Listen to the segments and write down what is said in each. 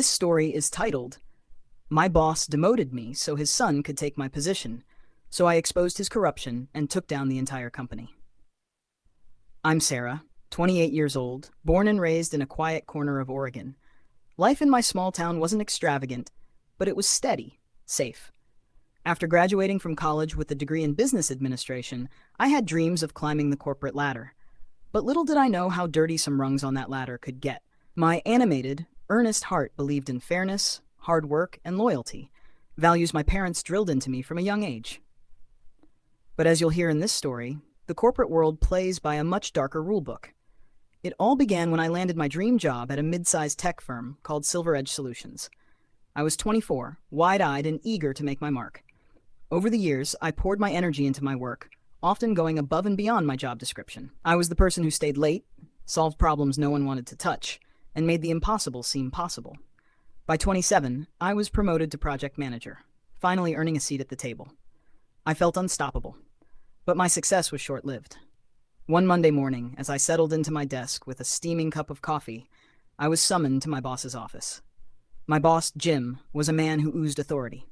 This story is titled, My Boss Demoted Me so his son could take my position, so I exposed his corruption and took down the entire company. I'm Sarah, 28 years old, born and raised in a quiet corner of Oregon. Life in my small town wasn't extravagant, but it was steady, safe. After graduating from college with a degree in business administration, I had dreams of climbing the corporate ladder. But little did I know how dirty some rungs on that ladder could get. My animated, earnest heart believed in fairness, hard work, and loyalty, values my parents drilled into me from a young age. But as you'll hear in this story, the corporate world plays by a much darker rulebook. It all began when I landed my dream job at a mid-sized tech firm called Silver Edge Solutions. I was 24, wide-eyed and eager to make my mark. Over the years, I poured my energy into my work, often going above and beyond my job description. I was the person who stayed late, solved problems no one wanted to touch, and made the impossible seem possible. By 27, I was promoted to project manager, finally earning a seat at the table. I felt unstoppable, but my success was short-lived. One Monday morning, as I settled into my desk with a steaming cup of coffee, I was summoned to my boss's office. My boss, Jim, was a man who oozed authority.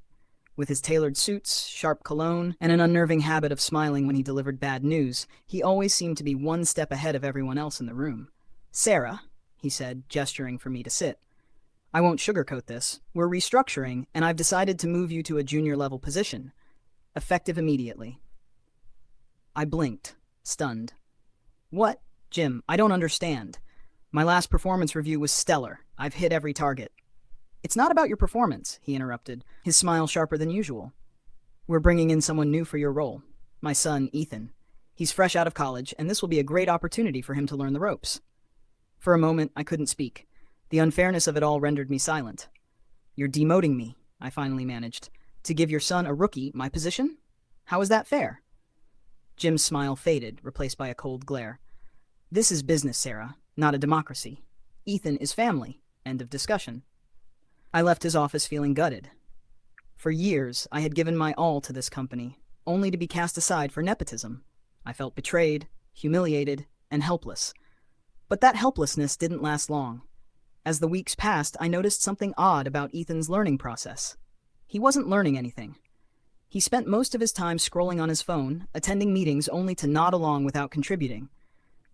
With his tailored suits, sharp cologne, and an unnerving habit of smiling when he delivered bad news, he always seemed to be one step ahead of everyone else in the room. "Sarah," he said, gesturing for me to sit. "I won't sugarcoat this. We're restructuring, and I've decided to move you to a junior-level position, effective immediately." I blinked, stunned. "What? Jim, I don't understand. My last performance review was stellar. I've hit every target." "It's not about your performance," he interrupted, his smile sharper than usual. "We're bringing in someone new for your role. My son, Ethan. He's fresh out of college, and this will be a great opportunity for him to learn the ropes." For a moment, I couldn't speak. The unfairness of it all rendered me silent. "You're demoting me," I finally managed. "To give your son, a rookie, my position? How is that fair?" Jim's smile faded, replaced by a cold glare. "This is business, Sarah, not a democracy. Ethan is family. End of discussion." I left his office feeling gutted. For years, I had given my all to this company, only to be cast aside for nepotism. I felt betrayed, humiliated, and helpless. But that helplessness didn't last long. As the weeks passed, I noticed something odd about Ethan's learning process. He wasn't learning anything. He spent most of his time scrolling on his phone, attending meetings only to nod along without contributing.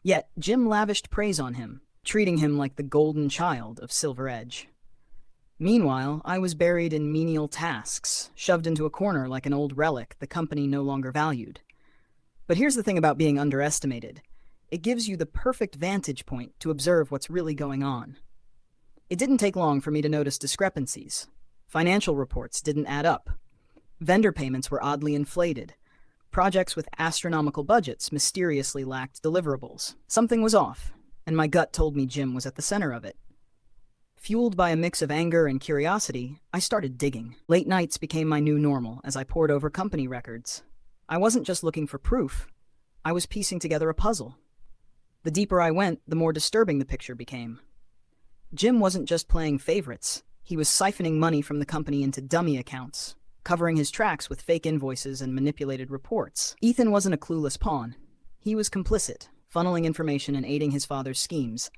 Yet, Jim lavished praise on him, treating him like the golden child of Silver Edge. Meanwhile, I was buried in menial tasks, shoved into a corner like an old relic the company no longer valued. But here's the thing about being underestimated. It gives you the perfect vantage point to observe what's really going on. It didn't take long for me to notice discrepancies. Financial reports didn't add up. Vendor payments were oddly inflated. Projects with astronomical budgets mysteriously lacked deliverables. Something was off, and my gut told me Jim was at the center of it. Fueled by a mix of anger and curiosity, I started digging. Late nights became my new normal as I pored over company records. I wasn't just looking for proof. I was piecing together a puzzle. The deeper I went, the more disturbing the picture became. Jim wasn't just playing favorites. He was siphoning money from the company into dummy accounts, covering his tracks with fake invoices and manipulated reports. Ethan wasn't a clueless pawn. He was complicit, funneling information and aiding his father's schemes.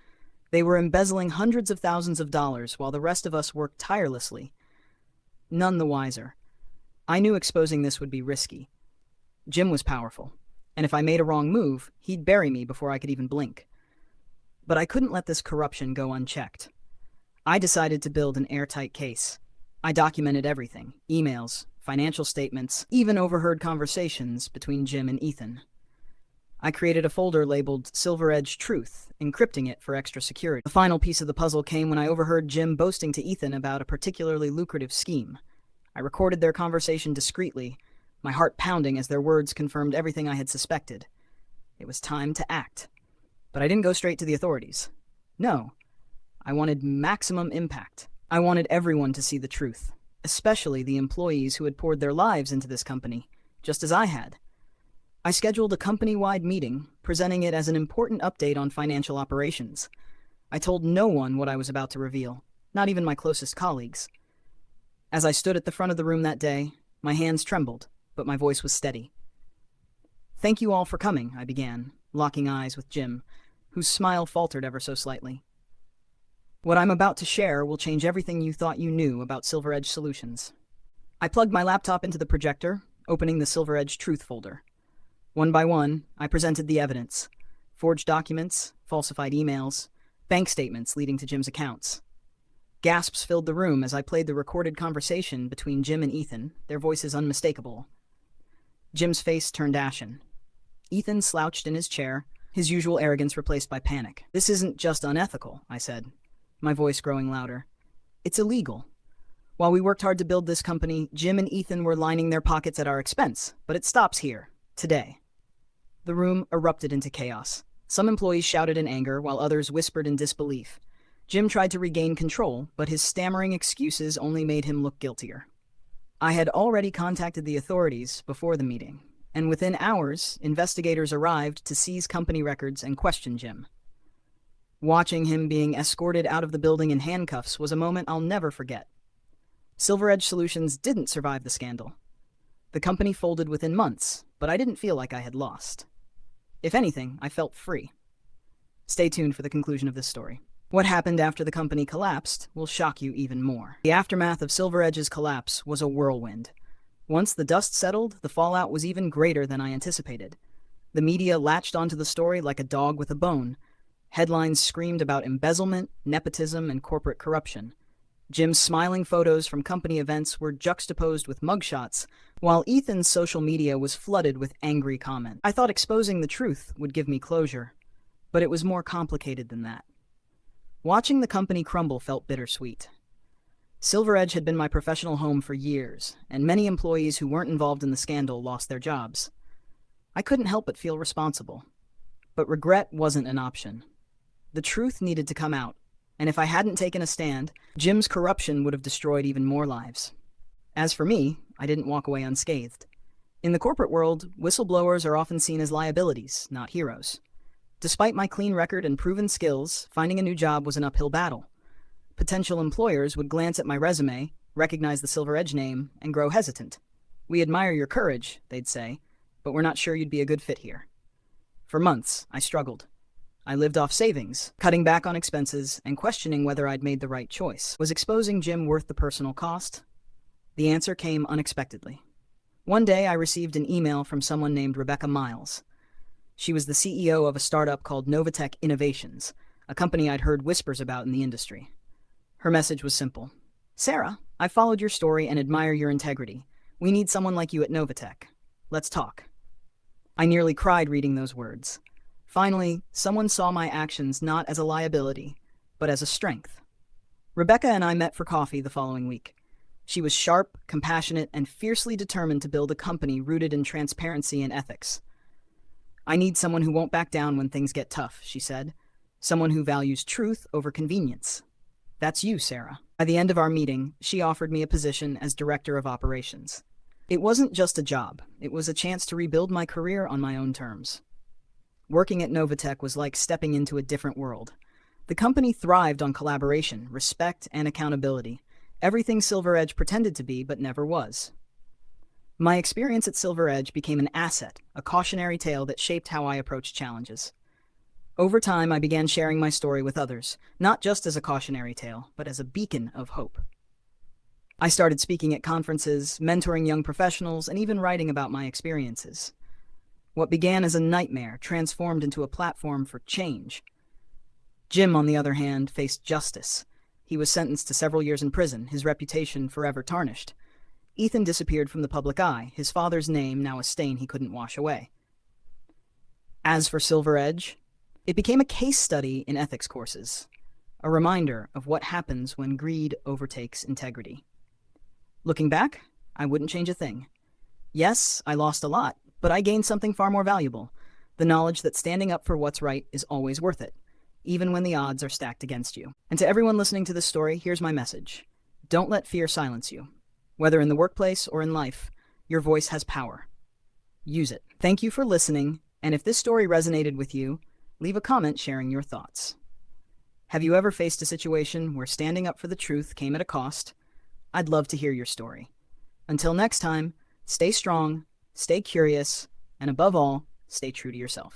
They were embezzling hundreds of thousands of dollars while the rest of us worked tirelessly. None the wiser. I knew exposing this would be risky. Jim was powerful, and if I made a wrong move, he'd bury me before I could even blink. But I couldn't let this corruption go unchecked. I decided to build an airtight case. I documented everything: emails, financial statements, even overheard conversations between Jim and Ethan. I created a folder labeled Silver Edge Truth, encrypting it for extra security. The final piece of the puzzle came when I overheard Jim boasting to Ethan about a particularly lucrative scheme. I recorded their conversation discreetly, my heart pounding as their words confirmed everything I had suspected. It was time to act. But I didn't go straight to the authorities. No. I wanted maximum impact. I wanted everyone to see the truth, especially the employees who had poured their lives into this company, just as I had. I scheduled a company-wide meeting, presenting it as an important update on financial operations. I told no one what I was about to reveal, not even my closest colleagues. As I stood at the front of the room that day, my hands trembled, but my voice was steady. "Thank you all for coming," I began, locking eyes with Jim, whose smile faltered ever so slightly. What I'm about to share will change everything you thought you knew about Silver Edge Solutions. I plugged my laptop into the projector, opening the Silver Edge Truth folder. One by one, I presented the evidence: forged documents, falsified emails, bank statements leading to Jim's accounts. Gasps filled the room as I played the recorded conversation between Jim and Ethan, their voices unmistakable. Jim's face turned ashen. Ethan slouched in his chair, his usual arrogance replaced by panic. "This isn't just unethical," I said, my voice growing louder. "It's illegal. While we worked hard to build this company, Jim and Ethan were lining their pockets at our expense, but it stops here, today." The room erupted into chaos. Some employees shouted in anger, while others whispered in disbelief. Jim tried to regain control, but his stammering excuses only made him look guiltier. I had already contacted the authorities before the meeting, and within hours, investigators arrived to seize company records and question Jim. Watching him being escorted out of the building in handcuffs was a moment I'll never forget. Silver Edge Solutions didn't survive the scandal. The company folded within months, but I didn't feel like I had lost. If anything, I felt free. Stay tuned for the conclusion of this story. What happened after the company collapsed will shock you even more. The aftermath of Silver Edge's collapse was a whirlwind. Once the dust settled, the fallout was even greater than I anticipated. The media latched onto the story like a dog with a bone. Headlines screamed about embezzlement, nepotism, and corporate corruption. Jim's smiling photos from company events were juxtaposed with mugshots, while Ethan's social media was flooded with angry comments. I thought exposing the truth would give me closure, but it was more complicated than that. Watching the company crumble felt bittersweet. Silver Edge had been my professional home for years, and many employees who weren't involved in the scandal lost their jobs. I couldn't help but feel responsible. But regret wasn't an option. The truth needed to come out, and if I hadn't taken a stand, Jim's corruption would have destroyed even more lives. As for me, I didn't walk away unscathed. In the corporate world, whistleblowers are often seen as liabilities, not heroes. Despite my clean record and proven skills, finding a new job was an uphill battle. Potential employers would glance at my resume, recognize the Silver Edge name, and grow hesitant. "We admire your courage," they'd say, "but we're not sure you'd be a good fit here." For months, I struggled. I lived off savings, cutting back on expenses, and questioning whether I'd made the right choice. Was exposing Jim worth the personal cost? The answer came unexpectedly. One day, I received an email from someone named Rebecca Miles. She was the CEO of a startup called Novatech Innovations, a company I'd heard whispers about in the industry. Her message was simple. "Sarah, I followed your story and admire your integrity. We need someone like you at Novatech. Let's talk." I nearly cried reading those words. Finally, someone saw my actions not as a liability, but as a strength. Rebecca and I met for coffee the following week. She was sharp, compassionate, and fiercely determined to build a company rooted in transparency and ethics. "I need someone who won't back down when things get tough," she said. "Someone who values truth over convenience. That's you, Sarah." By the end of our meeting, she offered me a position as director of operations. It wasn't just a job. It was a chance to rebuild my career on my own terms. Working at Novatech was like stepping into a different world. The company thrived on collaboration, respect, and accountability. Everything Silver Edge pretended to be, but never was. My experience at Silver Edge became an asset, a cautionary tale that shaped how I approached challenges. Over time, I began sharing my story with others, not just as a cautionary tale, but as a beacon of hope. I started speaking at conferences, mentoring young professionals, and even writing about my experiences. What began as a nightmare transformed into a platform for change. Jim, on the other hand, faced justice. He was sentenced to several years in prison, his reputation forever tarnished. Ethan disappeared from the public eye, his father's name now a stain he couldn't wash away. As for Silver Edge, it became a case study in ethics courses, a reminder of what happens when greed overtakes integrity. Looking back, I wouldn't change a thing. Yes, I lost a lot, but I gained something far more valuable: the knowledge that standing up for what's right is always worth it, even when the odds are stacked against you. And to everyone listening to this story, here's my message. Don't let fear silence you. Whether in the workplace or in life, your voice has power. Use it. Thank you for listening, and if this story resonated with you, leave a comment sharing your thoughts. Have you ever faced a situation where standing up for the truth came at a cost? I'd love to hear your story. Until next time, stay strong, stay curious, and above all, stay true to yourself.